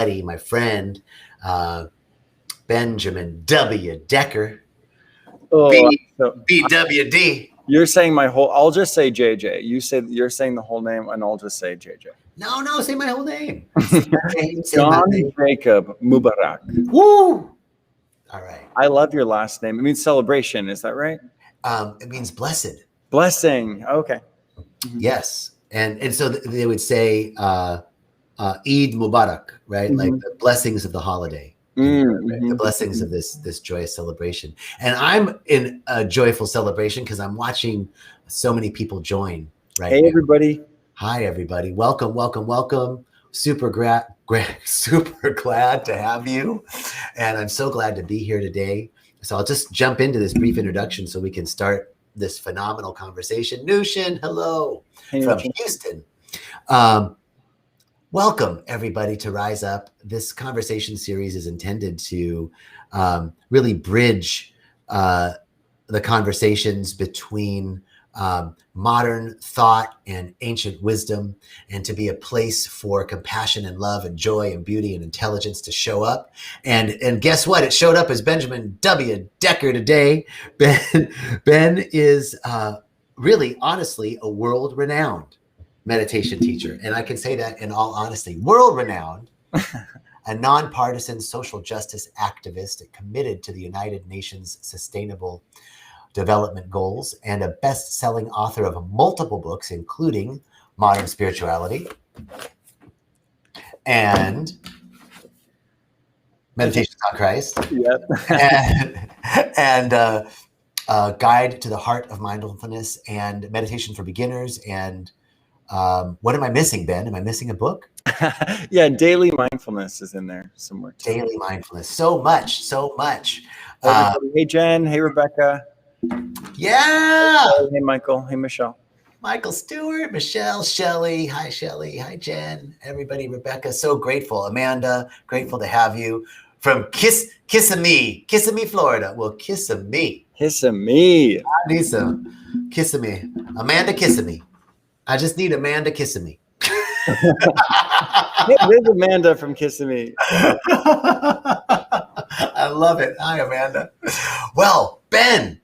buddy, my friend, Benjamin W. Decker, BWD. You're saying my whole. I'll just say JJ. You're saying the whole name, and I'll just say JJ. No, say my whole name. John Jacob Mubarak. Woo! All right. I love your last name. It means celebration. Is that right? It means blessed. Blessing. Okay. Yes, and so they would say Eid Mubarak, right? Like the blessings of the holiday, the blessings of this joyous celebration. And I'm in a joyful celebration because I'm watching so many people join. Right. Hey, everybody. Hi, everybody. Welcome. Super glad to have you. And I'm so glad to be here today. So I'll just jump into this brief introduction so we can start this phenomenal conversation. Nushin, hello, from Houston. Welcome, everybody, to Rise Up. This conversation series is intended to really bridge the conversations between modern thought and ancient wisdom, and to be a place for compassion and love and joy and beauty and intelligence to show up. And guess what? It showed up as Benjamin W. Decker today. Ben is really, honestly, a world-renowned meditation teacher. And I can say that in all honesty, world-renowned, a nonpartisan social justice activist committed to the United Nations Sustainable Development Goals, and a best-selling author of multiple books, including Modern Spirituality and Meditations on Christ, and Guide to the Heart of Mindfulness and Meditation for Beginners. And what am I missing, Ben? Am I missing a book? Yeah, Daily Mindfulness is in there somewhere too. Daily Mindfulness. So much. Hey, Jen. Hey, Rebecca. Yeah. Hey, Michael. Hey, Michelle. Michael Stewart, Michelle, Shelley. Hi, Shelley. Hi, Jen. Everybody, Rebecca. So grateful. Amanda, grateful to have you from Kissimmee, Florida. Well, Kissimmee. Kissimmee. I need some Kissimmee. Amanda Kissimmee. I just need Amanda Kissimmee. There's Amanda from Kissimmee. I love it. Hi, Amanda. Well, Ben.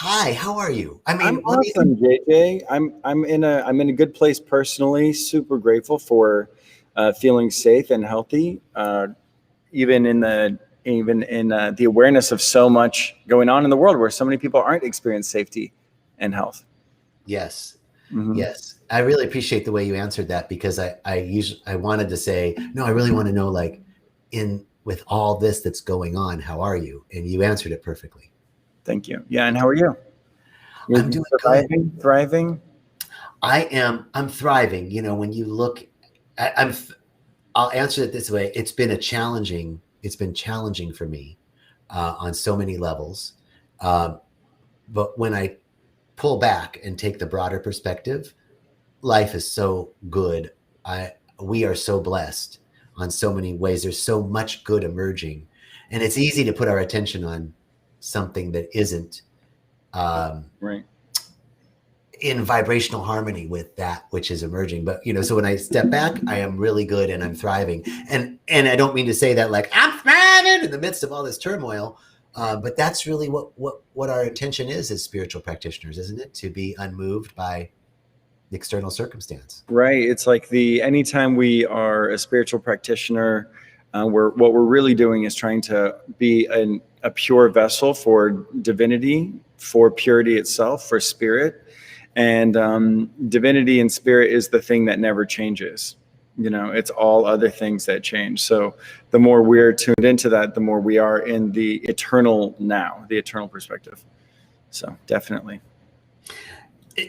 Hi, how are you? I mean, I'm awesome, JJ. I'm in a good place personally. Super grateful for feeling safe and healthy, even in the awareness of so much going on in the world where so many people aren't experiencing safety and health. Yes. Yes. I really appreciate the way you answered that, because I wanted to say, no, I really want to know, like, with all this that's going on, how are you? And you answered it perfectly. Thank you. Yeah. And how are you? I'm doing thriving. I'm thriving. You know, when you look, I'll answer it this way. It's been challenging for me on so many levels. But when I pull back and take the broader perspective, life is so good. We are so blessed on so many ways. There's so much good emerging, and it's easy to put our attention on something that isn't right in vibrational harmony with that which is emerging. But so when I step back, I am really good and I'm thriving. And I don't mean to say that like I'm thriving in the midst of all this turmoil, but that's really what our intention is as spiritual practitioners, isn't it? To be unmoved by the external circumstance. Right. It's like anytime we are a spiritual practitioner, what we're really doing is trying to be a pure vessel for divinity, for purity itself, for spirit. And divinity and spirit is the thing that never changes. It's all other things that change. So the more we're tuned into that, the more we are in the eternal now, the eternal perspective. So definitely.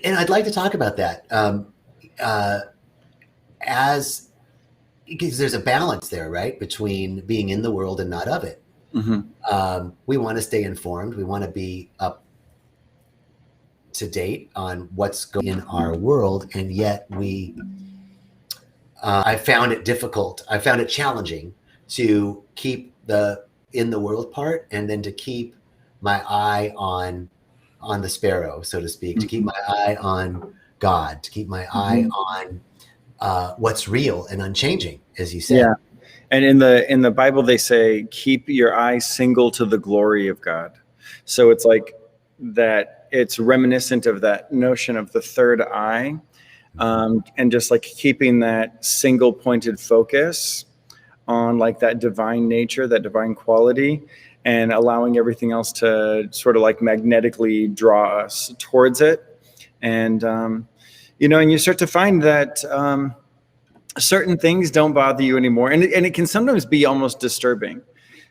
And I'd like to talk about that because there's a balance there, right? Between being in the world and not of it. Mm-hmm. We want to stay informed. We want to be up to date on what's going in our world. And yet I found it difficult. I found it challenging to keep the in the world part, and then to keep my eye on the sparrow, so to speak, mm-hmm. to keep my eye on God, to keep my eye on what's real and unchanging, as you said. And in the Bible, they say, keep your eye single to the glory of God. So it's like that, it's reminiscent of that notion of the third eye, and just like keeping that single pointed focus on like that divine nature, that divine quality, and allowing everything else to sort of like magnetically draw us towards it. And, and you start to find that certain things don't bother you anymore. And it can sometimes be almost disturbing.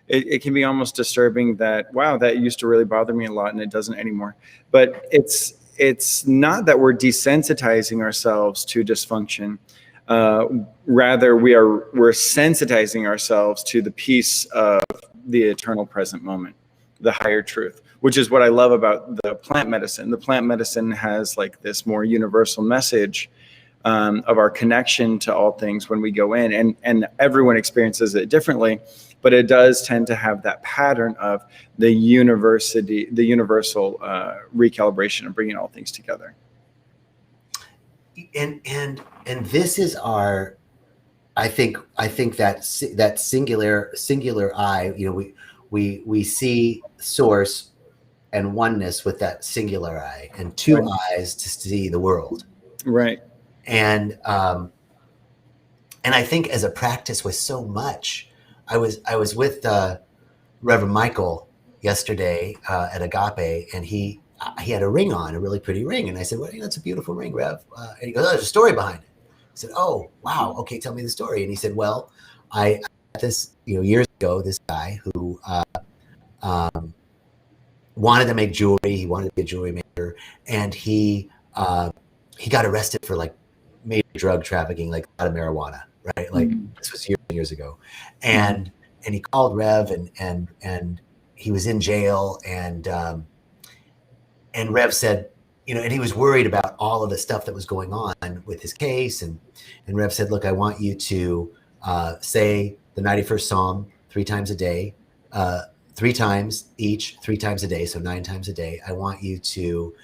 It can be almost disturbing that, wow, that used to really bother me a lot and it doesn't anymore. But it's not that we're desensitizing ourselves to dysfunction. Rather, we're sensitizing ourselves to the peace of the eternal present moment, the higher truth, which is what I love about the plant medicine. The plant medicine has like this more universal message of our connection to all things when we go in, and everyone experiences it differently, but it does tend to have that pattern of the universal recalibration of bringing all things together. And this is our, I think that singular eye, we see source and oneness with that singular eye, and two eyes to see the world. Right. And I think as a practice with so much, I was with Reverend Michael yesterday at Agape, and he had a ring on, a really pretty ring. And I said, well, that's a beautiful ring, Rev. And he goes, oh, there's a story behind it. I said, oh, wow. Okay, tell me the story. And he said, well, I had this, years ago, this guy who wanted to make jewelry. He wanted to be a jewelry maker. And he got arrested for like major drug trafficking, like a lot of marijuana, right? Like this was years ago. And he called Rev, and he was in jail, and Rev said, and he was worried about all of the stuff that was going on with his case. And Rev said, look, I want you to say the 91st Psalm 3 times a day, 3 times each, 3 times a day. So 9 times a day. I want you to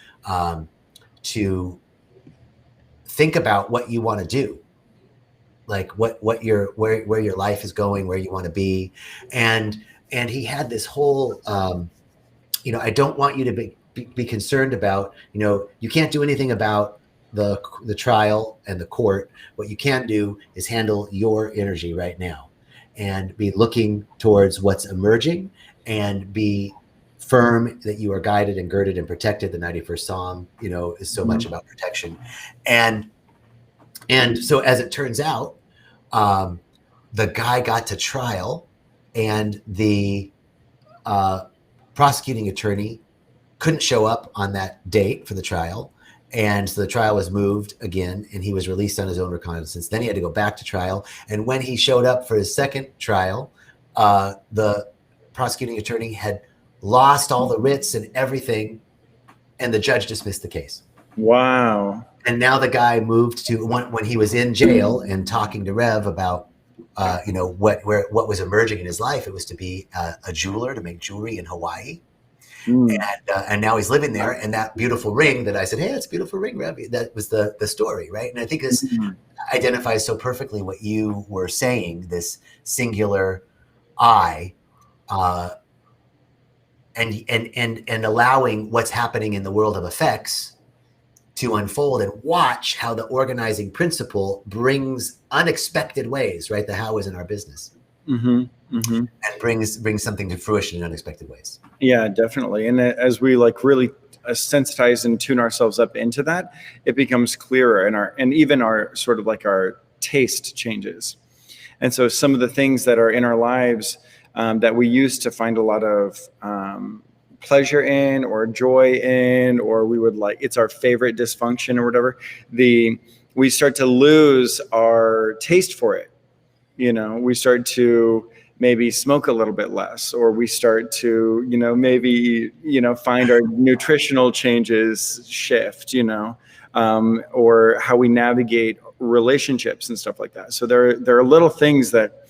think about what you want to do, like where your life is going, where you want to be. And he had this whole, I don't want you to be concerned about, you can't do anything about the trial and the court. What you can do is handle your energy right now and be looking towards what's emerging, and be firm that you are guided and girded and protected. The 91st Psalm, is so much about protection. And so as it turns out, the guy got to trial, and the prosecuting attorney couldn't show up on that date for the trial. And so the trial was moved again, and he was released on his own recognizance. Then he had to go back to trial. And when he showed up for his second trial, the prosecuting attorney had lost all the writs and everything, and the judge dismissed the case. Wow. And now the guy moved to, when he was in jail and talking to Rev about, what was emerging in his life, it was to be a jeweler, to make jewelry in Hawaii. And now he's living there, and that beautiful ring that I said, hey, that's a beautiful ring, Rev. That was the story, right? And I think this identifies so perfectly what you were saying, this singular I, and allowing what's happening in the world of effects to unfold, and watch how the organizing principle brings unexpected ways, right? The how is in our business. And brings something to fruition in unexpected ways. Yeah, definitely. And as we like really sensitize and tune ourselves up into that, it becomes clearer, and even our sort of like our taste changes. And so some of the things that are in our lives that we used to find a lot of pleasure in, or joy in, or we would like, it's our favorite dysfunction or whatever, we start to lose our taste for it. We start to maybe smoke a little bit less, or we start to, maybe, find our nutritional changes shift, or how we navigate relationships and stuff like that. So there are little things that,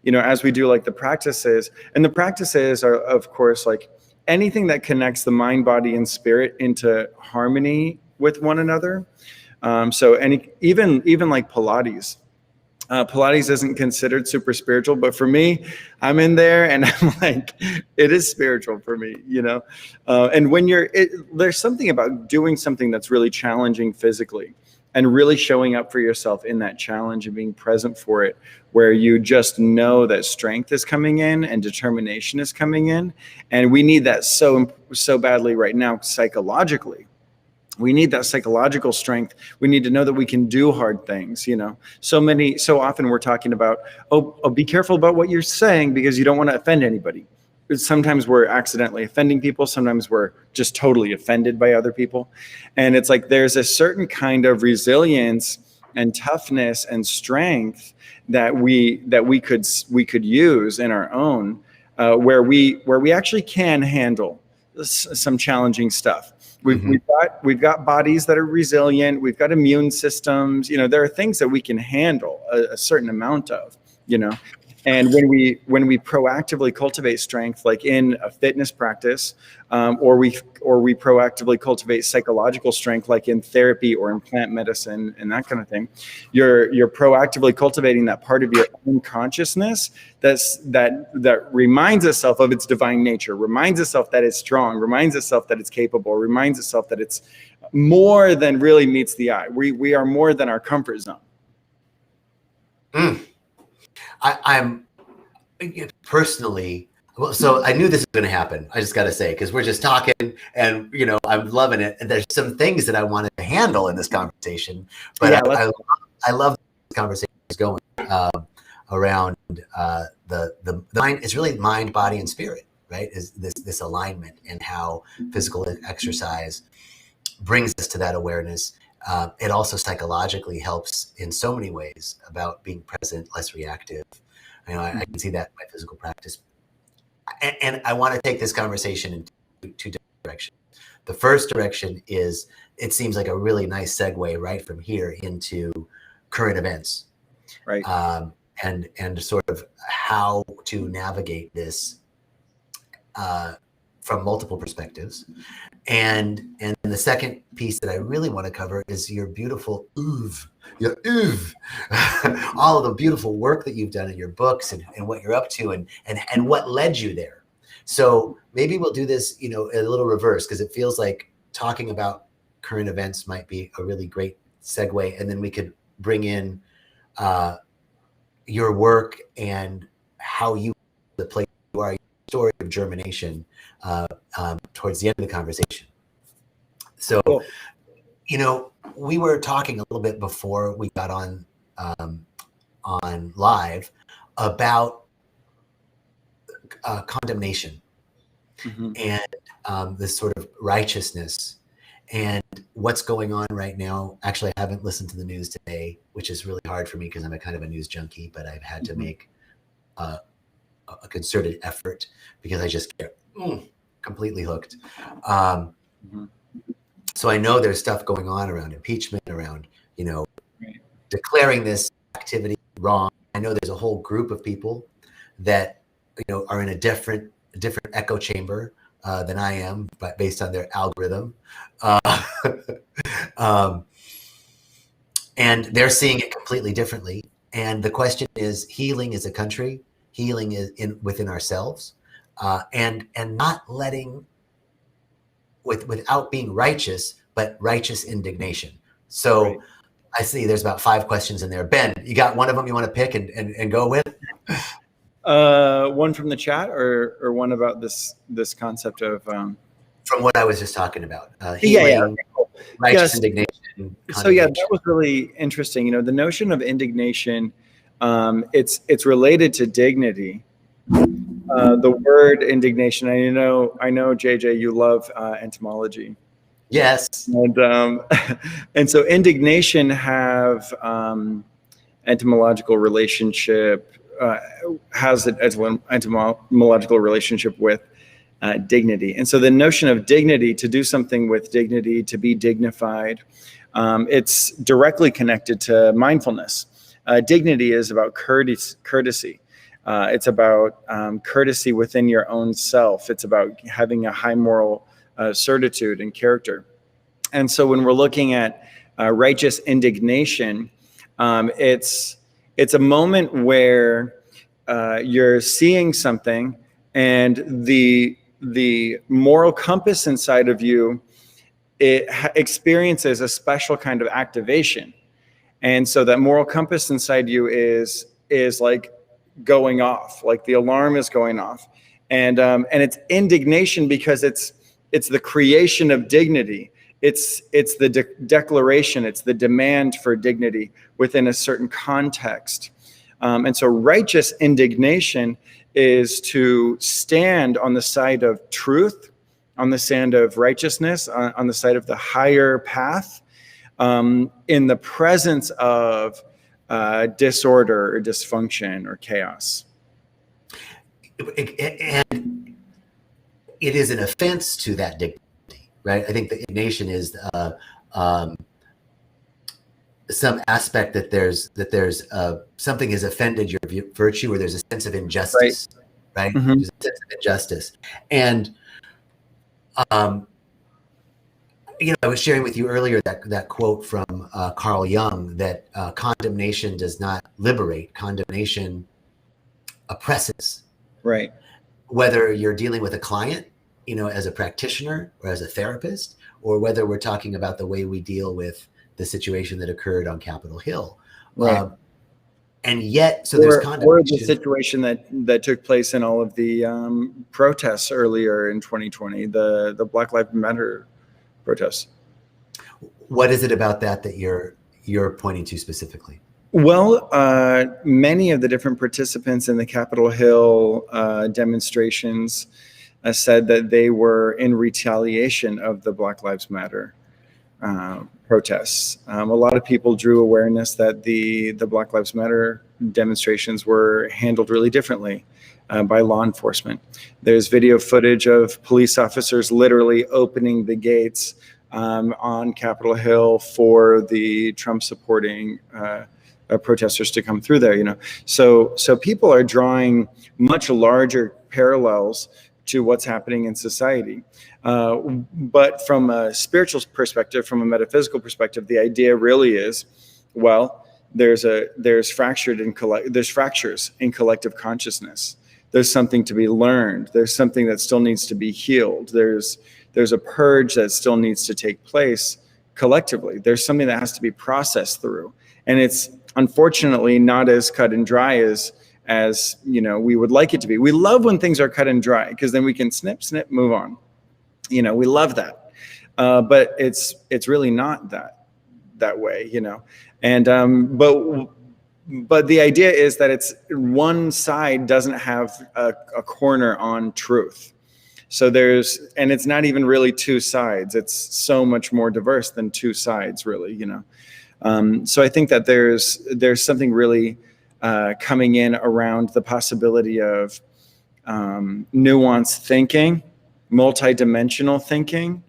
as we do like the practices, and the practices are, of course, like anything that connects the mind, body, and spirit into harmony with one another. So even like Pilates, Pilates isn't considered super spiritual, but for me, I'm in there and I'm like, it is spiritual for me, you know? And when there's something about doing something that's really challenging physically and really showing up for yourself in that challenge and being present for it, where you just know that strength is coming in and determination is coming in. And we need that so badly right now, psychologically. We need that psychological strength. We need to know that we can do hard things, you know. So often we're talking about, oh, be careful about what you're saying because you don't want to offend anybody. Sometimes we're accidentally offending people. Sometimes we're just totally offended by other people. And it's like there's a certain kind of resilience and toughness and strength that we could use in our own, where we actually can handle some challenging stuff. We've got bodies that are resilient. We've got immune systems. You know, there are things that we can handle a certain amount of, you know. And when we proactively cultivate strength, like in a fitness practice, or we proactively cultivate psychological strength, like in therapy or in plant medicine and that kind of thing, you're proactively cultivating that part of your own consciousness that reminds itself of its divine nature, reminds itself that it's strong, reminds itself that it's capable, reminds itself that it's more than really meets the eye. We are more than our comfort zone. I'm personally, well, so I knew this was going to happen. I just got to say, because we're just talking and, you know, I'm loving it. And there's some things that I wanted to handle in this conversation, but yeah, I love this conversation going around the mind. It's really mind, body, and spirit, right? Is this alignment and how physical exercise brings us to that awareness. It also psychologically helps in so many ways about being present, less reactive. You know, I can see that in my physical practice. And I want to take this conversation in two different directions. The first direction is, it seems like a really nice segue right from here into current events. Right. And sort of how to navigate this from multiple perspectives. And the second piece that I really want to cover is your beautiful all of the beautiful work that you've done in your books and what you're up to and what led you there. So maybe we'll do this, you know, a little reverse, because it feels like talking about current events might be a really great segue. And then we could bring in your work and how you the place you are, your story of germination towards the end of the conversation. So, cool. You know, we were talking a little bit before we got on live about condemnation and this sort of righteousness and what's going on right now. Actually, I haven't listened to the news today, which is really hard for me because I'm a kind of a news junkie, but I've had to make a concerted effort because I just get completely hooked. So I know there's stuff going on around impeachment, around, you know, declaring this activity wrong. I know there's a whole group of people that, you know, are in a different echo chamber than I am, but based on their algorithm. And they're seeing it completely differently. And the question is, healing is a country, healing is within ourselves, and not letting, without being righteous, but righteous indignation. So right. I see there's about 5 questions in there. Ben, you got one of them you want to pick and go with? One from the chat or one about this concept of from what I was just talking about. Healing, righteous indignation. So yeah, that was really interesting. You know, the notion of indignation, it's related to dignity. The word indignation, I know, JJ, you love entomology. Yes. And so indignation have entomological relationship, has an entomological relationship with dignity. And so the notion of dignity, to do something with dignity, to be dignified, it's directly connected to mindfulness. Dignity is about courtesy. It's about courtesy within your own self. It's about having a high moral certitude and character. And so when we're looking at righteous indignation, it's it's a moment where you're seeing something, and the moral compass inside of you, it experiences a special kind of activation. And so that moral compass inside you is like going off, like the alarm is going off. And it's indignation, because it's the creation of dignity. It's the declaration, it's the demand for dignity within a certain context. And so righteous indignation is to stand on the side of truth, on the side of righteousness, on the side of the higher path, in the presence of disorder or dysfunction or chaos. And it is an offense to that dignity, right? I think the indignation is some aspect that there's something has offended your virtue, or there's a sense of injustice, right? Mm-hmm. There's a sense of injustice. And I was sharing with you earlier that quote from Carl Jung, that condemnation does not liberate, condemnation oppresses. Right. Whether you're dealing with a client, as a practitioner or as a therapist, or whether we're talking about the way we deal with the situation that occurred on Capitol Hill. Right. And yet, so there's condemnation. Or the situation that took place in all of the protests earlier in 2020, the Black Lives Matter protests. What is it about that you're pointing to specifically? Well, many of the different participants in the Capitol Hill demonstrations said that they were in retaliation of the Black Lives Matter protests. A lot of people drew awareness that the Black Lives Matter demonstrations were handled really differently by law enforcement. There's video footage of police officers literally opening the gates on Capitol Hill for the Trump supporting protesters to come through there. So people are drawing much larger parallels to what's happening in society. But from a spiritual perspective, from a metaphysical perspective, the idea really is, well, there's fractures in collective consciousness. There's something to be learned. There's something that still needs to be healed. There's a purge that still needs to take place collectively. There's something that has to be processed through. And it's unfortunately not as cut and dry as we would like it to be. We love when things are cut and dry, because then we can snip, move on. We love that. But it's really not that way, And but the idea is that it's one side doesn't have a corner on truth. So and it's not even really two sides. It's so much more diverse than two sides, really, So I think that there's something really coming in around the possibility of nuanced thinking, multidimensional thinking,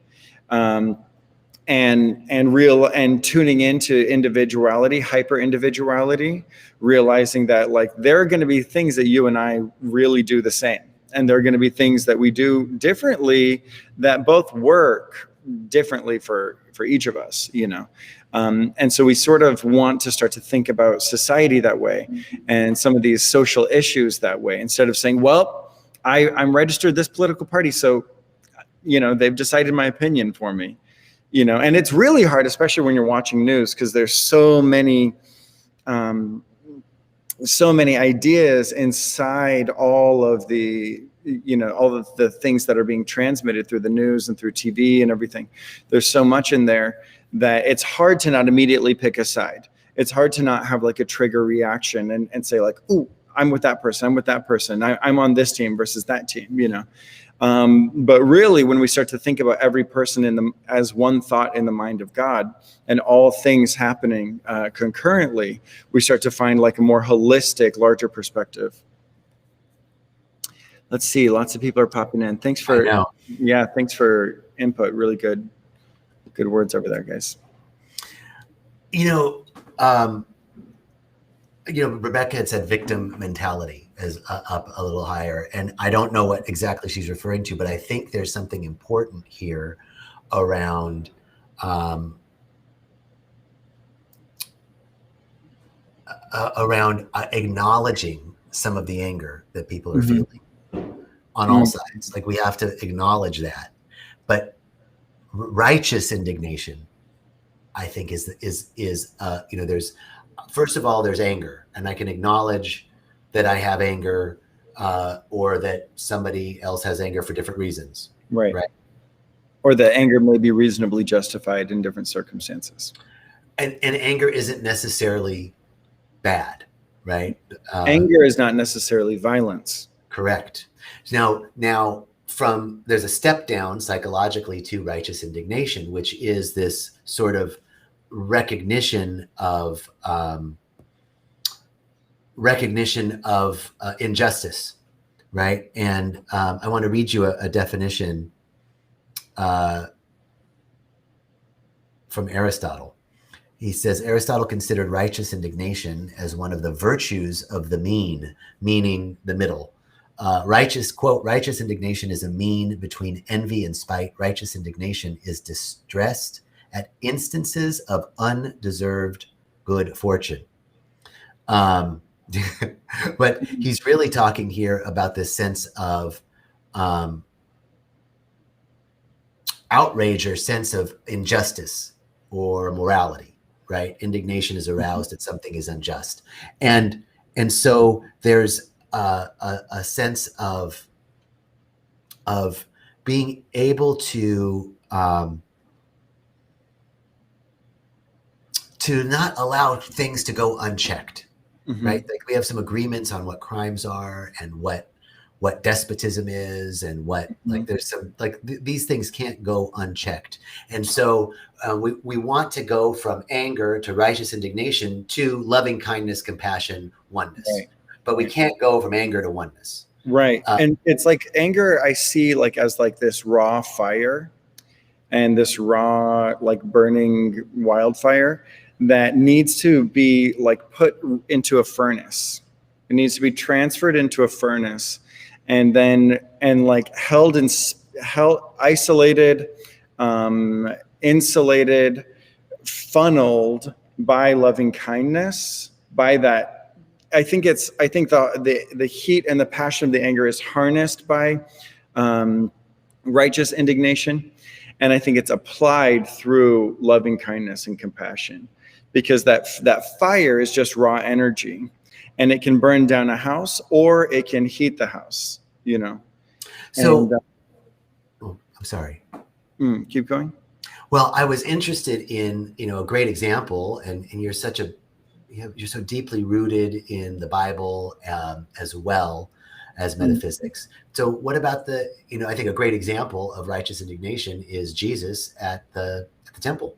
and tuning into individuality, hyper individuality, realizing that there are going to be things that you and I really do the same, and there are going to be things that we do differently that both work differently for each of us, and so we sort of want to start to think about society that way, and some of these social issues that way, instead of saying, well, I'm registered this political party, so they've decided my opinion for me, and it's really hard, especially when you're watching news, because there's so many ideas inside all of the things that are being transmitted through the news and through TV and everything. There's so much in there that it's hard to not immediately pick a side. It's hard to not have a trigger reaction and say ooh, I'm with that person. I'm with that person. I'm on this team versus that team, But really, when we start to think about every person as one thought in the mind of God, and all things happening concurrently, we start to find a more holistic, larger perspective. Let's see. Lots of people are popping in. Thanks for input. Really good words over there, guys. Rebecca had said victim mentality is up a little higher, and I don't know what exactly she's referring to, but I think there's something important here around around acknowledging some of the anger that people are Mm-hmm. feeling on all sides. Like we have to acknowledge that. But righteous indignation, I think, is there's, first of all, there's anger, and I can acknowledge that I have anger, or that somebody else has anger for different reasons. Right. Right. Or the anger may be reasonably justified in different circumstances. And anger isn't necessarily bad, right? Anger is not necessarily violence. Correct. Now, there's a step down psychologically to righteous indignation, which is this sort of recognition of injustice, right? And I want to read you a definition from Aristotle. He says, Aristotle considered righteous indignation as one of the virtues of the mean, meaning the middle. Quote, righteous indignation is a mean between envy and spite. Righteous indignation is distressed at instances of undeserved good fortune. But he's really talking here about this sense of outrage or sense of injustice or morality, right? Indignation is aroused that something is unjust. And so there's a sense of being able to not allow things to go unchecked, right? Like we have some agreements on what crimes are and what despotism is, and what like there's some like these things can't go unchecked. And so we want to go from anger to righteous indignation to loving kindness, compassion, oneness. Right. But we can't go from anger to oneness. Right. And it's like anger I see like as like this raw fire, and this raw like burning wildfire that needs to be like put into a furnace. It needs to be transferred into a furnace, and then like held isolated, insulated, funneled by loving kindness, by that. I think the heat and the passion of the anger is harnessed by righteous indignation. And I think it's applied through loving kindness and compassion, because that fire is just raw energy, and it can burn down a house or it can heat the house, So, I'm sorry. Keep going. Well, I was interested in, a great example, and you're you're so deeply rooted in the Bible, as well as metaphysics. So what about I think a great example of righteous indignation is Jesus at the temple,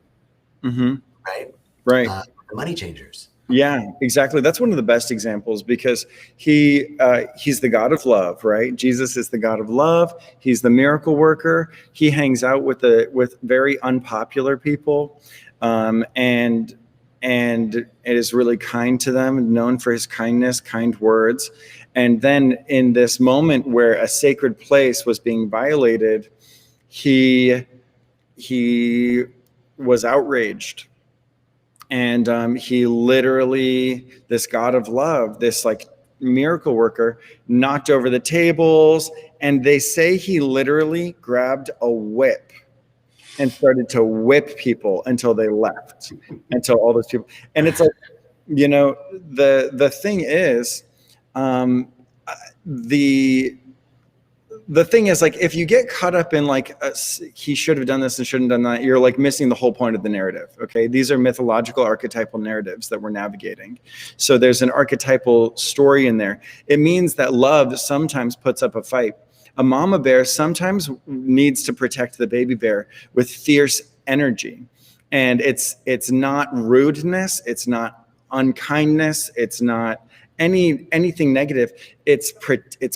right? Right. The money changers. Yeah, exactly. That's one of the best examples, because he's the God of love, right? Jesus is the God of love. He's the miracle worker. He hangs out with very unpopular people, and it is really kind to them, known for his kindness, kind words. And then in this moment where a sacred place was being violated, he was outraged. And he literally, this God of love, this like miracle worker, knocked over the tables. And they say he literally grabbed a whip and started to whip people until they left, until all those people. And it's like, the thing is, the thing is, like, if you get caught up in like he should have done this and shouldn't have done that, you're like missing the whole point of the narrative. Okay, these are mythological, archetypal narratives that we're navigating. So there's an archetypal story in there. It means that love sometimes puts up a fight. A mama bear sometimes needs to protect the baby bear with fierce energy, and it's not rudeness, it's not unkindness, it's not anything negative. It's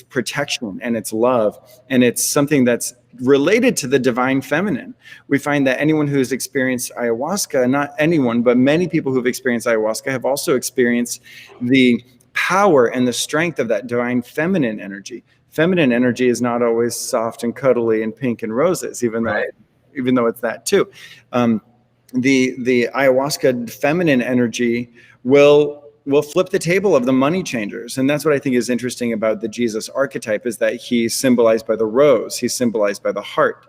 protection, and it's love, and it's something that's related to the divine feminine. We find that anyone who's experienced ayahuasca, not anyone, but many people who've experienced ayahuasca have also experienced the power and the strength of that divine feminine energy. Feminine energy is not always soft and cuddly and pink and roses, even though it's that too. The ayahuasca feminine energy will we'll flip the table of the money changers. And that's what I think is interesting about the Jesus archetype, is that he's symbolized by the rose. He's symbolized by the heart.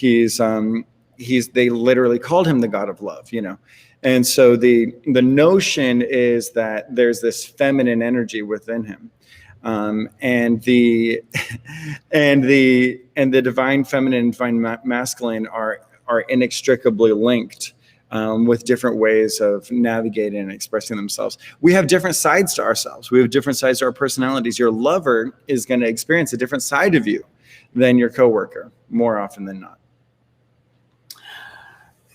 They literally called him the God of love, you know? And so the notion is that there's this feminine energy within him. And the divine feminine and divine masculine are inextricably linked, with different ways of navigating and expressing themselves. We have different sides to ourselves. We have different sides to our personalities. Your lover is going to experience a different side of you than your coworker, more often than not.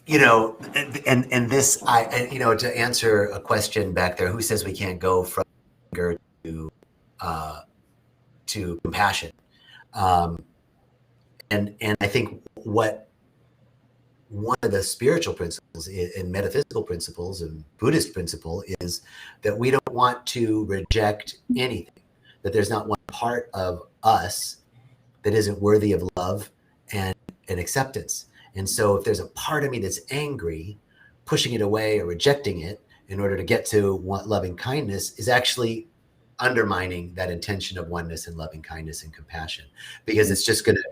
You know, and this, you know, to answer a question back there, who says we can't go from anger to compassion? And I think one of the spiritual principles and metaphysical principles and Buddhist principle is that we don't want to reject anything, that there's not one part of us that isn't worthy of love and acceptance. And so if there's a part of me that's angry, pushing it away or rejecting it in order to get to loving kindness is actually undermining that intention of oneness and loving kindness and compassion, because it's just going to,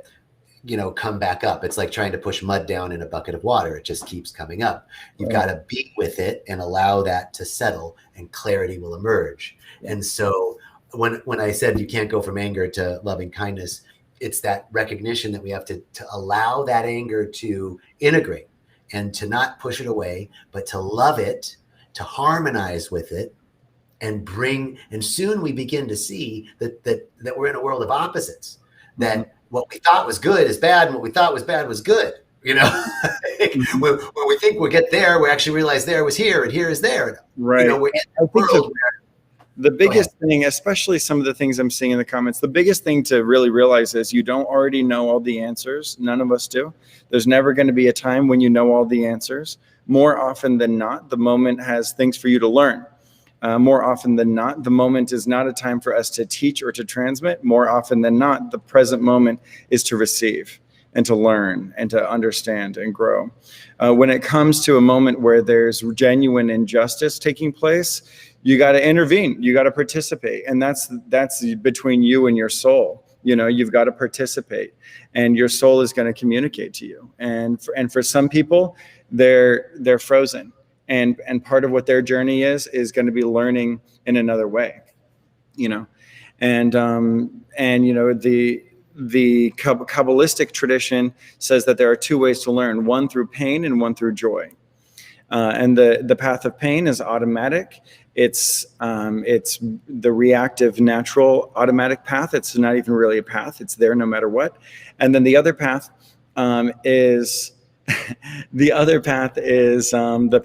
you know, come back up. It's like trying to push mud down in a bucket of water. It just keeps coming up. You've got to be with it and allow that to settle, and clarity will emerge. And so when I said you can't go from anger to loving kindness, it's that recognition that we have to allow that anger to integrate and to not push it away, but to love it, to harmonize with it, and soon we begin to see that we're in a world of opposites, that what we thought was good is bad, and what we thought was bad was good. You know, when we think we'll get there, we actually realize there was here and here is there. Right. You know, we're in a world the biggest thing, especially some of the things I'm seeing in the comments, the biggest thing to really realize is you don't already know all the answers. None of us do. There's never going to be a time when you know all the answers. More often than not, the moment has things for you to learn. More often than not, the moment is not a time for us to teach or to transmit. More often than not, the present moment is to receive and to learn and to understand and grow. When it comes to a moment where there's genuine injustice taking place, you got to intervene, you got to participate. And that's between you and your soul. You know, you've got to participate, and your soul is going to communicate to you. And for some people, they're frozen. And part of what their journey is going to be learning in another way, you know, and you know, the Kabbalistic tradition says that there are two ways to learn: one through pain and one through joy. And the path of pain is automatic. It's the reactive, natural, automatic path. It's not even really a path. It's there no matter what. And then the other path is the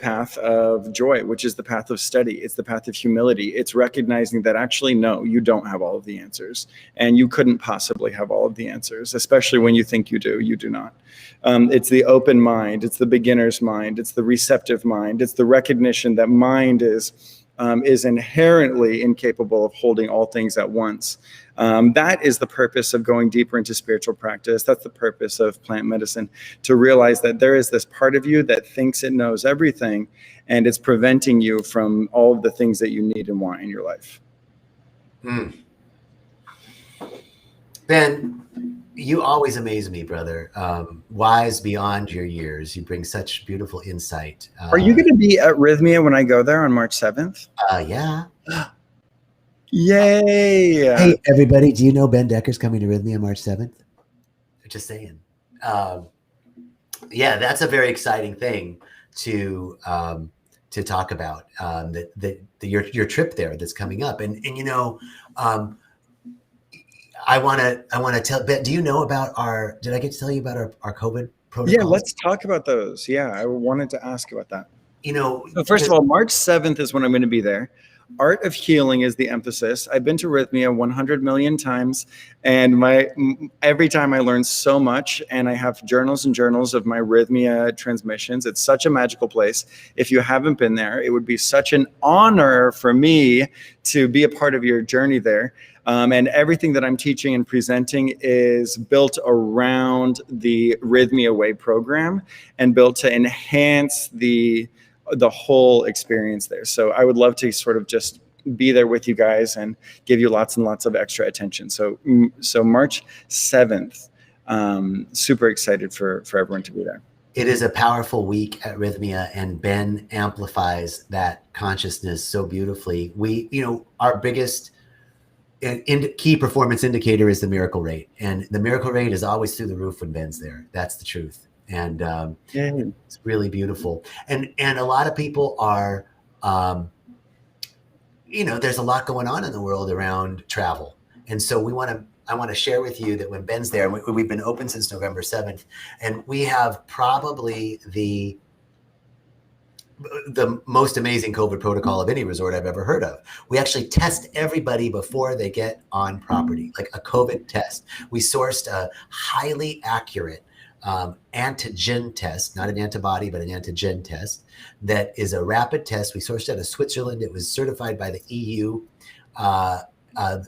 path of joy, which is the path of study. It's the path of humility. It's recognizing that actually, no, you don't have all of the answers, and you couldn't possibly have all of the answers, especially when you think you do. You do not. It's the open mind. It's the beginner's mind. It's the receptive mind. It's the recognition that mind is inherently incapable of holding all things at once. That is the purpose of going deeper into spiritual practice. That's the purpose of plant medicine, to realize that there is this part of you that thinks it knows everything, and it's preventing you from all of the things that you need and want in your life. Ben, you always amaze me, brother. Wise beyond your years. You bring such beautiful insight. Are you going to be at Rythmia when I go there on March 7th? Yeah. Yay. Hey, everybody, do you know Ben Decker's coming to Rythmia March 7th? Just saying. Yeah, that's a very exciting thing to talk about, your trip there that's coming up. And you know, I want to tell Ben, do you know about did I get to tell you about our COVID protocols? Yeah, let's talk about those. Yeah, I wanted to ask about that. You know, so first of all, March 7th is when I'm going to be there. Art of healing is the emphasis. I've been to Rythmia 100 million times, and every time I learn so much, and I have journals and journals of my Rythmia transmissions. It's such a magical place. If you haven't been there, it would be such an honor for me to be a part of your journey there. And everything that I'm teaching and presenting is built around the Rythmia Way program and built to enhance the whole experience there. So I would love to sort of just be there with you guys and give you lots and lots of extra attention. So March 7th, super excited for everyone to be there. It is a powerful week at Rythmia, and Ben amplifies that consciousness so beautifully. Our biggest key performance indicator is the miracle rate, and the miracle rate is always through the roof when Ben's there. That's the truth, and it's really beautiful. And a lot of people are, there's a lot going on in the world around travel, and so I want to share with you that when Ben's there, we've been open since November 7th, and we have probably the most amazing COVID protocol of any resort I've ever heard of. We actually test everybody before they get on property, like a COVID test. We sourced a highly accurate antigen test, not an antibody, but an antigen test that is a rapid test. We sourced out of Switzerland. It was certified by the EU.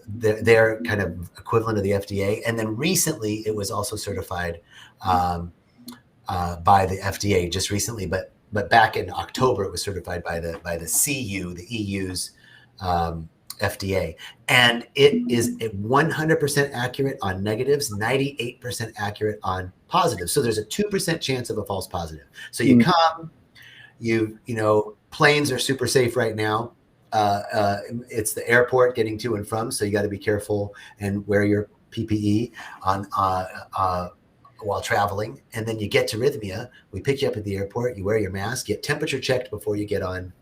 Their kind of equivalent of the FDA, and then recently it was also certified by the FDA just recently. But back in October it was certified by the CU, the EU's FDA, and it is 100% accurate on negatives, 98% accurate on positives. So there's a 2% chance of a false positive. So you come, planes are super safe right now. It's the airport getting to and from, so you got to be careful and wear your PPE while traveling. And then you get to Rythmia, we pick you up at the airport, you wear your mask, get temperature checked before you get on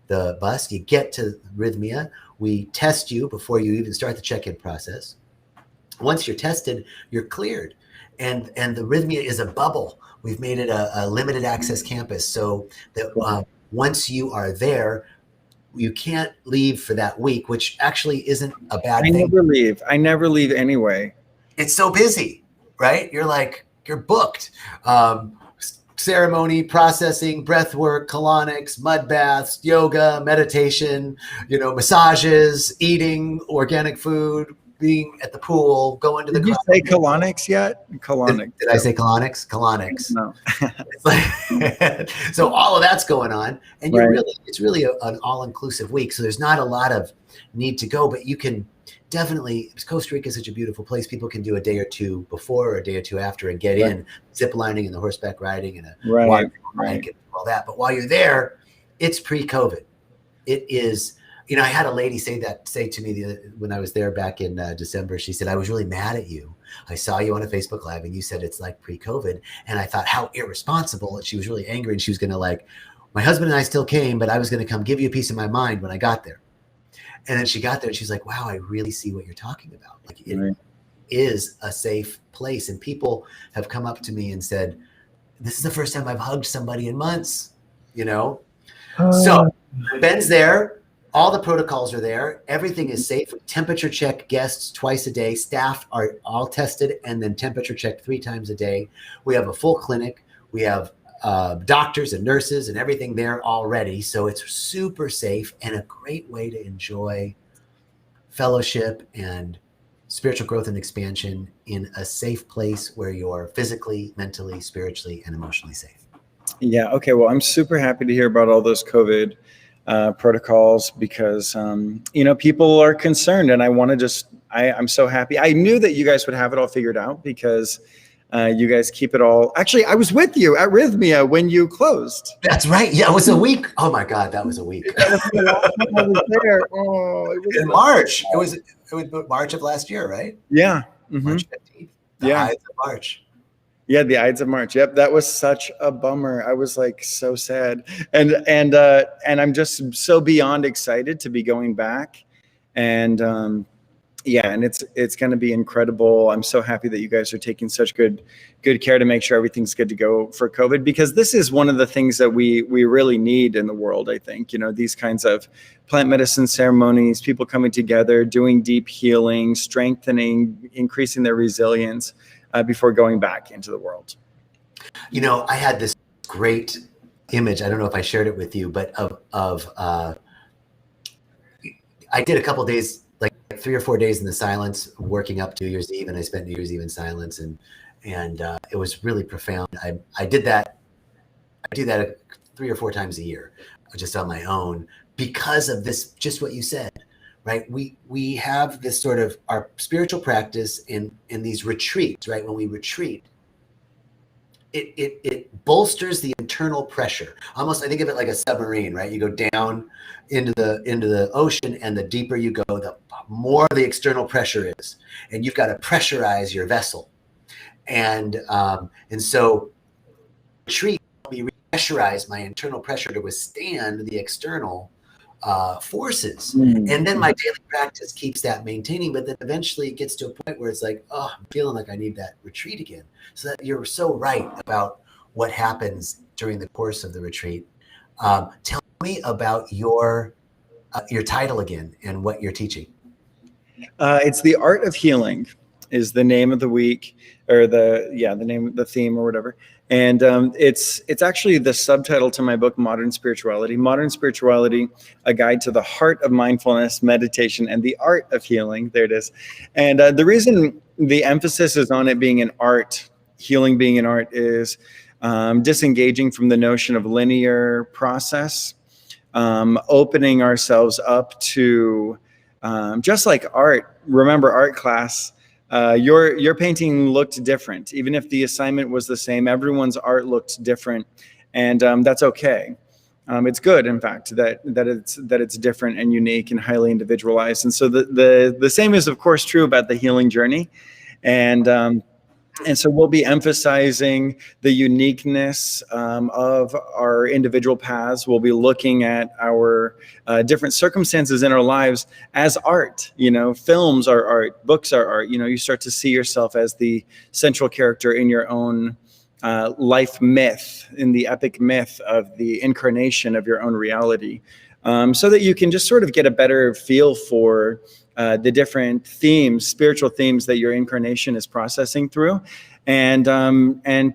the bus. You get to Rythmia, we test you before you even start the check-in process. Once you're tested, you're cleared. And the Rythmia is a bubble. We've made it a limited access campus, so that once you are there, you can't leave for that week, which actually isn't a bad thing. I never leave anyway. It's so busy, right? You're booked. Ceremony, processing, breathwork, colonics, mud baths, yoga, meditation, massages, eating organic food, being at the pool, going to the. Did you say colonics yet? Colonics. Did I say colonics? Colonics. No. So all of that's going on, and it's really an all-inclusive week. So there's not a lot of need to go, but you can definitely. Costa Rica is such a beautiful place. People can do a day or two before or a day or two after and get in zip lining and the horseback riding and a water bike and all that. But while you're there, it's pre-COVID. It is. I had a lady say to me when I was there back in December. She said, I was really mad at you. I saw you on a Facebook Live and you said it's like pre-COVID. And I thought, how irresponsible. And she was really angry, and she was going to my husband and I still came, but I was going to come give you a piece of my mind when I got there. And then she got there and she's like, wow, I really see what you're talking about. It is a safe place. And people have come up to me and said, this is the first time I've hugged somebody in months, So Ben's there. All the protocols are there. Everything is safe. Temperature check guests twice a day. Staff are all tested and then temperature checked 3 times a day. We have a full clinic. We have doctors and nurses and everything there already. So it's super safe and a great way to enjoy fellowship and spiritual growth and expansion in a safe place where you're physically, mentally, spiritually, and emotionally safe. Yeah. Okay. Well, I'm super happy to hear about all those COVID protocols because, people are concerned, and I'm so happy. I knew that you guys would have it all figured out because you guys keep it all. Actually, I was with you at Rythmia when you closed. That's right. Yeah, it was a week. Oh my God, that was a week. I was there. Oh, it was in March. It was March of last year, right? Yeah. Mm-hmm. March 15th. The Ides of March. Yeah, the Ides of March. Yep, that was such a bummer. I was so sad, and I'm just so beyond excited to be going back, and and it's going to be incredible. I'm so happy that you guys are taking such good care to make sure everything's good to go for COVID, because this is one of the things that we really need in the world. I think these kinds of plant medicine ceremonies, people coming together, doing deep healing, strengthening, increasing their resilience. Before going back into the world. I had this great image. I don't know if I shared it with you, but I did a couple of days, like 3 or 4 days in the silence, working up to New Year's Eve, and I spent New Year's Eve in silence, and it was really profound. I did that. I do that 3 or 4 times a year, just on my own, because of this. Just what you said. right? We have this sort of our spiritual practice in these retreats, right? When we retreat, it bolsters the internal pressure. Almost, I think of it like a submarine, right? You go down into the ocean, and the deeper you go, the more the external pressure is, and you've got to pressurize your vessel. And so retreat helped me pressurize my internal pressure to withstand the external forces. And then my daily practice keeps that maintaining, but then eventually it gets to a point where it's like, oh, I'm feeling like I need that retreat again. So that you're so right about what happens during the course of the retreat. Tell me about your title again and what you're teaching. It's The Art of Healing is the name of the week, or the theme or whatever. And it's actually the subtitle to my book, Modern Spirituality, A Guide to the Heart of Mindfulness, Meditation, and the Art of Healing. There it is. And the reason the emphasis is on it being an art, healing being an art, is disengaging from the notion of linear process, opening ourselves up to, just like art. Remember art class, your painting looked different. Even if the assignment was the same, everyone's art looked different, and that's okay. It's good, in fact, that it's different and unique and highly individualized. And so the same is, of course, true about the healing journey. And so we'll be emphasizing the uniqueness of our individual paths. We'll be looking at our different circumstances in our lives as art. Films are art, books are art. You start to see yourself as the central character in your own life myth, in the epic myth of the incarnation of your own reality, so that you can just sort of get a better feel for the different themes, spiritual themes that your incarnation is processing through, and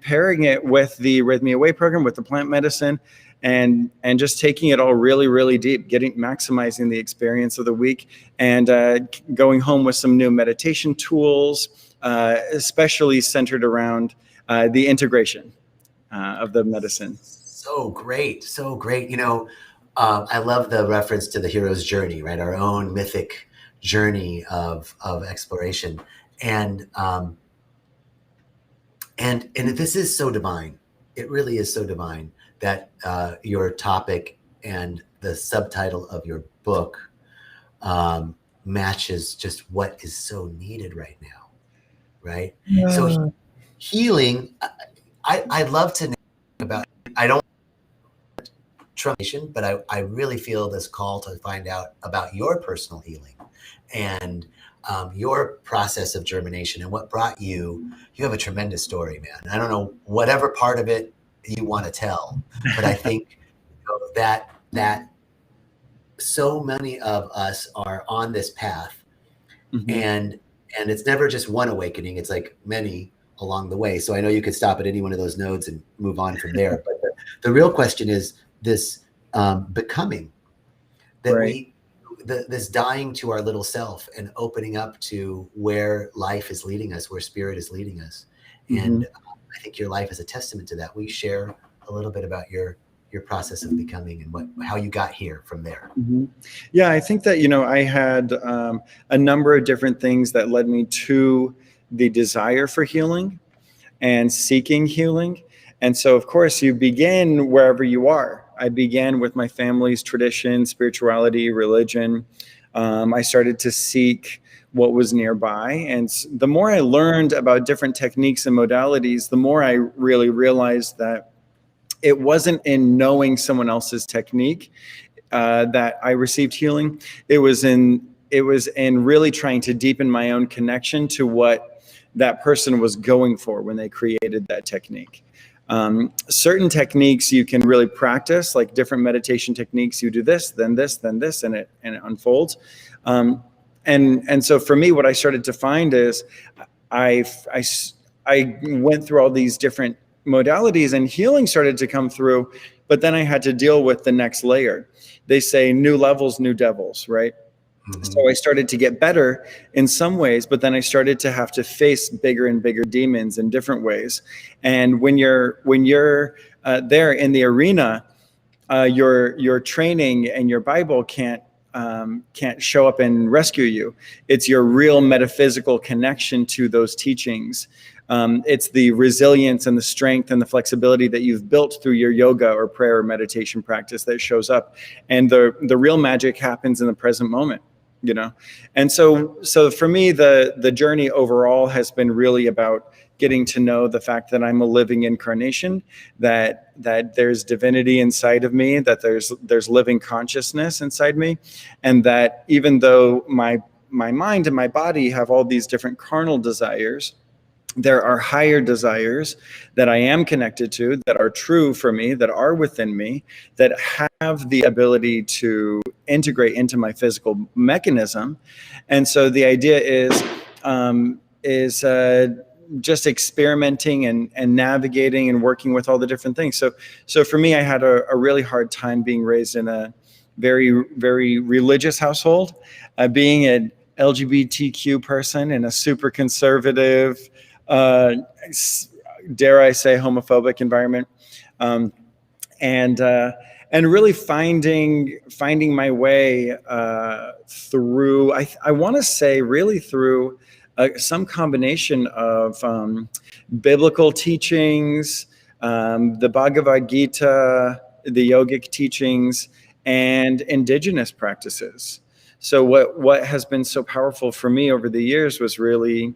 pairing it with the Rythmia Way program, with the plant medicine, and just taking it all really, really deep, maximizing the experience of the week, and going home with some new meditation tools, especially centered around the integration of the medicine. So great. I love the reference to the hero's journey, right? Our own mythic journey of exploration, and this is so divine. It really is so divine that your topic and the subtitle of your book matches just what is so needed right now, right? Yeah. So healing, I'd love to know about. I don't transformation, but I really feel this call to find out about your personal healing and your process of germination and what brought you. You have a tremendous story, man. I don't know whatever part of it you want to tell, but I think that so many of us are on this path, and it's never just one awakening. It's like many along the way. So I know you could stop at any one of those nodes and move on from there. But the real question is this becoming, that right. This dying to our little self and opening up to where life is leading us, where spirit is leading us. And I think your life is a testament to that. Will you share a little bit about your process of becoming and how you got here from there? Yeah, I think that, I had a number of different things that led me to the desire for healing and seeking healing. And so, of course, you begin wherever you are. I began with my family's tradition, spirituality, religion. I started to seek what was nearby. And the more I learned about different techniques and modalities, the more I really realized that it wasn't in knowing someone else's technique that I received healing. It was in really trying to deepen my own connection to what that person was going for when they created that technique. Certain techniques you can really practice, like different meditation techniques. You do this, then this, then this, and it unfolds. And so for me, what I started to find is I went through all these different modalities, and healing started to come through, but then I had to deal with the next layer. They say new levels, new devils, right? So I started to get better in some ways, but then I started to have to face bigger and bigger demons in different ways. And when you're there in the arena, your training and your Bible can't can't show up and rescue you. It's your real metaphysical connection to those teachings. It's the resilience and the strength and the flexibility that you've built through your yoga or prayer or meditation practice that shows up. And the real magic happens in the present moment, you know? And so for me, the journey overall has been really about getting to know the fact that I'm a living incarnation, that there's divinity inside of me, that there's living consciousness inside me, and that even though my mind and my body have all these different carnal desires, there are higher desires that I am connected to, that are true for me, that are within me, that have the ability to integrate into my physical mechanism. And so the idea is just experimenting and navigating and working with all the different things. So for me, I had a really hard time being raised in a very, very religious household, being an LGBTQ person in a super conservative, dare I say, homophobic environment, and really finding my way through. I want to say really through some combination of biblical teachings, the Bhagavad Gita, the yogic teachings, and indigenous practices. So what has been so powerful for me over the years was really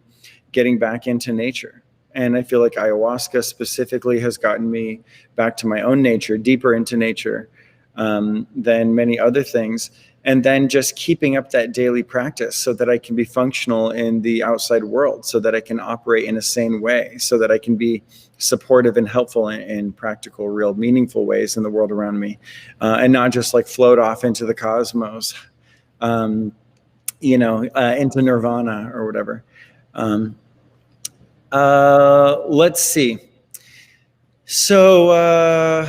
getting back into nature. And I feel like ayahuasca specifically has gotten me back to my own nature, deeper into nature than many other things. And then just keeping up that daily practice so that I can be functional in the outside world, so that I can operate in a sane way, so that I can be supportive and helpful in practical, real, meaningful ways in the world around me, and not just like float off into the cosmos, into nirvana or whatever. Let's see. So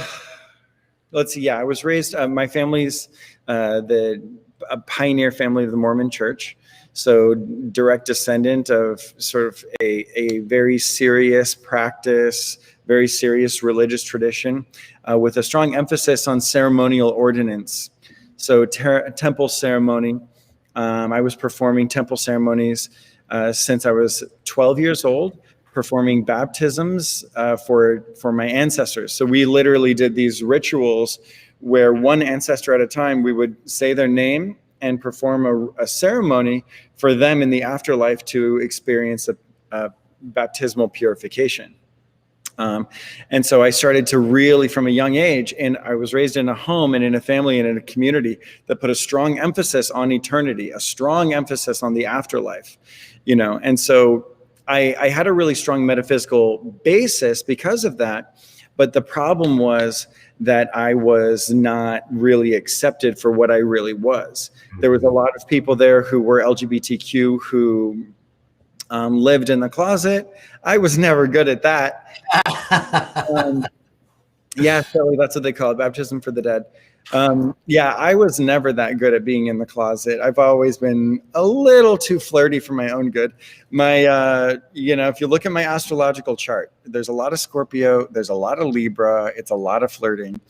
let's see. Yeah, I was raised. My family's a pioneer family of the Mormon Church, so direct descendant of sort of a very serious practice, very serious religious tradition, with a strong emphasis on ceremonial ordinance. So temple ceremony. I was performing temple ceremonies since I was 12 years old, performing baptisms for my ancestors. So we literally did these rituals where one ancestor at a time, we would say their name and perform a ceremony for them in the afterlife to experience a baptismal purification. And so I started to really, from a young age, and I was raised in a home and in a family and in a community that put a strong emphasis on eternity, a strong emphasis on the afterlife, and so I had a really strong metaphysical basis because of that. But the problem was that I was not really accepted for what I really was. There was a lot of people there who were LGBTQ who lived in the closet. I was never good at that. Yeah, Shelley, that's what they call it, baptism for the dead. Yeah, I was never that good at being in the closet. I've always been a little too flirty for my own good. If you look at my astrological chart, there's a lot of Scorpio, there's a lot of Libra, it's a lot of flirting.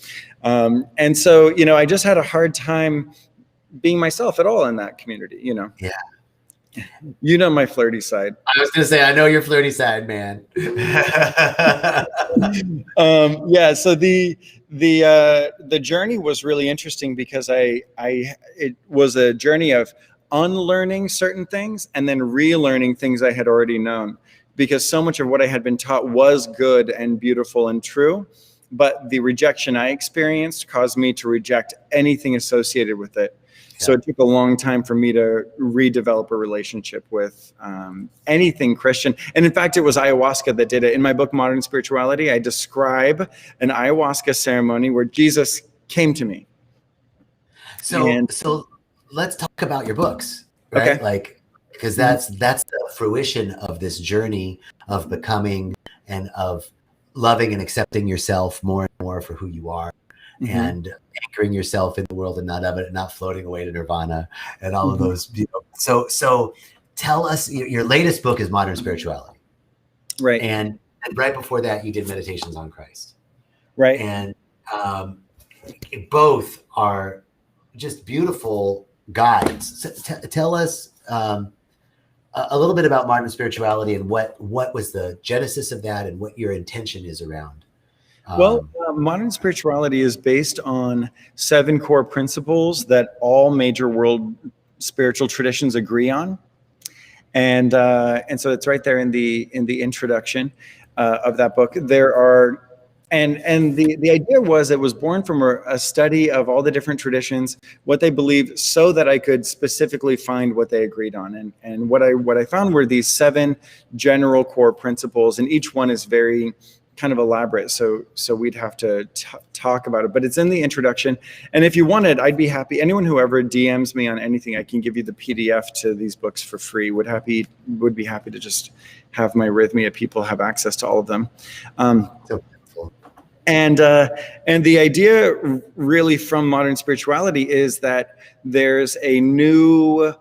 And so, I just had a hard time being myself at all in that community, Yeah. My flirty side. I was going to say, I know your flirty side, man. Yeah. So the journey was really interesting because it was a journey of unlearning certain things and then relearning things I had already known, because so much of what I had been taught was good and beautiful and true, but the rejection I experienced caused me to reject anything associated with it. So it took a long time for me to redevelop a relationship with anything Christian. And in fact, it was ayahuasca that did it. In my book, Modern Spirituality, I describe an ayahuasca ceremony where Jesus came to me. So let's talk about your books, right? Okay. Because that's the fruition of this journey of becoming and of loving and accepting yourself more and more for who you are. Mm-hmm. And anchoring yourself in the world and not of it, and not floating away to nirvana and all of those. So tell us, your latest book is Modern Spirituality, right? And right before that, you did Meditations on Christ, right? And both are just beautiful guides. Tell us a little bit about modern spirituality and what was the genesis of that and what your intention is around. Modern spirituality is based on 7 core principles that all major world spiritual traditions agree on, and so it's right there in the introduction of that book. There are, and the idea was, it was born from a study of all the different traditions, what they believed, so that I could specifically find what they agreed on. And what I found were these 7 general core principles, and each one is very kind of elaborate, so we'd have to talk about it, but it's in the introduction. And if you wanted, I'd be happy. Anyone who ever DMs me on anything, I can give you the PDF to these books for free. Would be happy to just have my Rythmia people have access to all of them. And the idea really from modern spirituality is that there's a new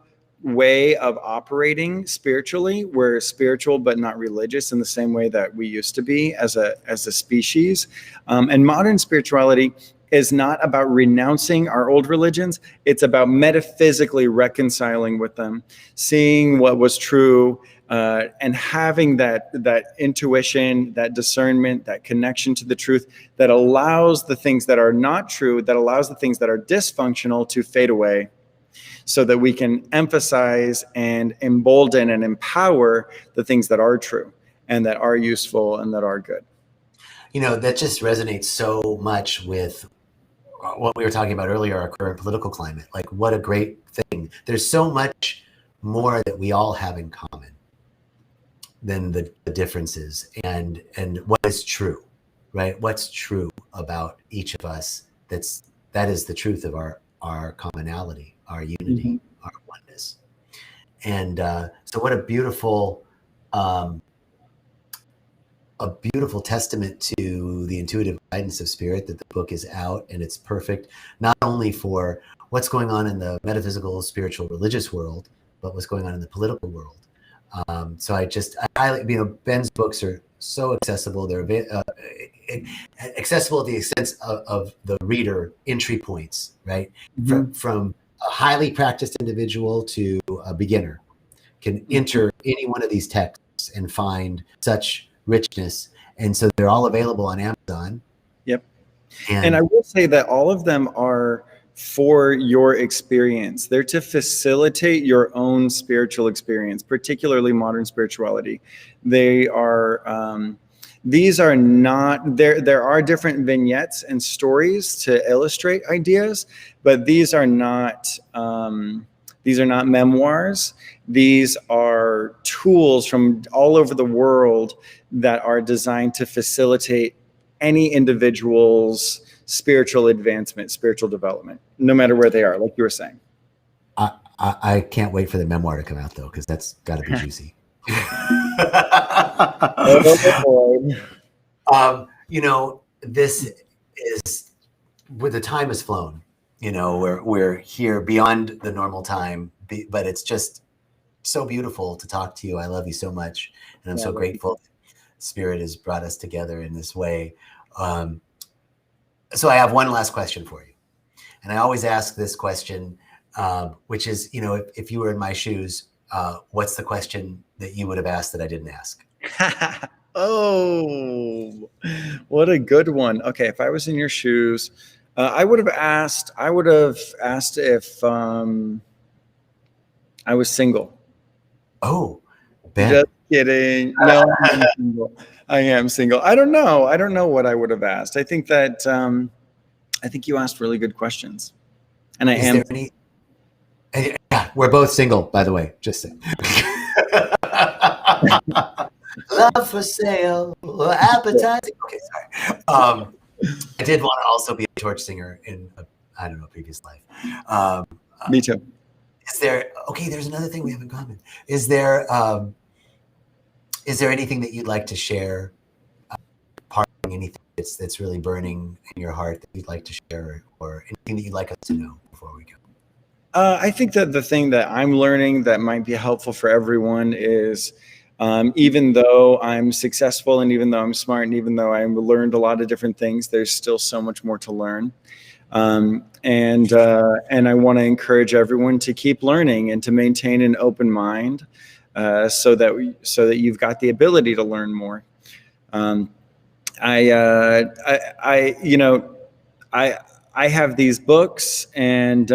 way of operating spiritually. We're spiritual but not religious in the same way that we used to be as a species. And modern spirituality is not about renouncing our old religions. It's about metaphysically reconciling with them, seeing what was true, and having that intuition, that discernment, that connection to the truth that allows the things that are not true, that allows the things that are dysfunctional to fade away, so that we can emphasize and embolden and empower the things that are true and that are useful and that are good. That just resonates so much with what we were talking about earlier, our current political climate. Like, what a great thing. There's so much more that we all have in common than the differences, and what is true, right? What's true about each of us, that is the truth of our commonality, our unity, our oneness. And so what a beautiful testament to the intuitive guidance of spirit that the book is out, and it's perfect not only for what's going on in the metaphysical, spiritual, religious world, but what's going on in the political world. So I Ben's books are so accessible. They're accessible at the extent of the reader entry points, right? From a highly practiced individual to a beginner can enter any one of these texts and find such richness. And so they're all available on Amazon. Yep. And I will say that all of them are for your experience. They're to facilitate your own spiritual experience, particularly modern spirituality. They are, these are not, there are different vignettes and stories to illustrate ideas, but these are not memoirs. These are tools from all over the world that are designed to facilitate any individual's spiritual advancement, spiritual development, no matter where they are, like you were saying. I can't wait for the memoir to come out, though, because that's got to be juicy. This is where the time has flown. We're here beyond the normal time, but it's just so beautiful to talk to you. I love you so much, and I'm so grateful Spirit has brought us together in this way. So I have one last question for you, and I always ask this question, which is, if you were in my shoes, what's the question that you would have asked that I didn't ask? Oh, what a good one. Okay, if I was in your shoes, I would have asked if I was single. Oh, Ben. Just kidding. No, I'm single. I am single. I don't know what I would have asked. I think that I think you asked really good questions, and I am. Yeah, we're both single, by the way. Just saying. Love for sale, appetizing. Okay, sorry. I did want to also be a torch singer in a previous life. Me too. There's another thing we have in common. Is there anything that you'd like to share? Anything that's really burning in your heart that you'd like to share, or anything that you'd like us to know before we go? I think that the thing that I'm learning that might be helpful for everyone is, even though I'm successful and even though I'm smart and even though I've learned a lot of different things, there's still so much more to learn. And I want to encourage everyone to keep learning and to maintain an open mind, so that you've got the ability to learn more. I have these books, and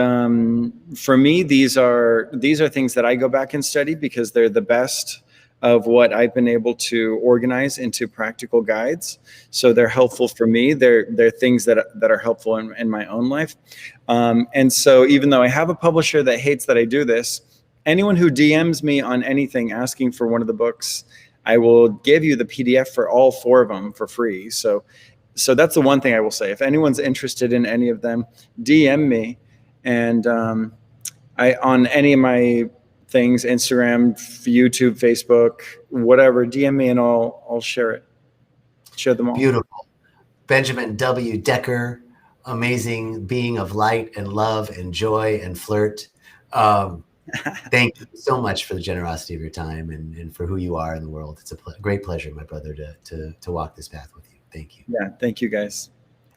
for me, these are things that I go back and study because they're the best of what I've been able to organize into practical guides. So they're helpful for me. They're things that are helpful in my own life. And so even though I have a publisher that hates that I do this, anyone who DMs me on anything asking for one of the books, I will give you the PDF for all 4 of them for free. So that's the one thing I will say. If anyone's interested in any of them, DM me, and on any of my things, Instagram, YouTube, Facebook, whatever, DM me and I'll share them all. Beautiful. Benjamin W. Decker, amazing being of light and love and joy and flirt. Thank you so much for the generosity of your time and for who you are in the world. It's a great pleasure, my brother, to walk this path with you. Thank you. Yeah, thank you, guys.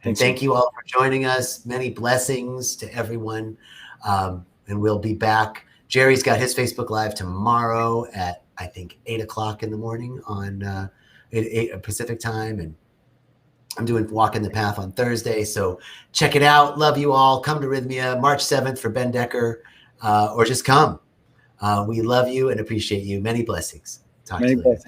And thank you all for joining us. Many blessings to everyone. And we'll be back. Jerry's got his Facebook Live tomorrow at, I think, 8 o'clock in the morning on 8 Pacific time. And I'm doing Walking the Path on Thursday. So check it out. Love you all. Come to Rythmia, March 7th for Ben Decker, or just come. We love you and appreciate you. Many blessings. Talk to you later.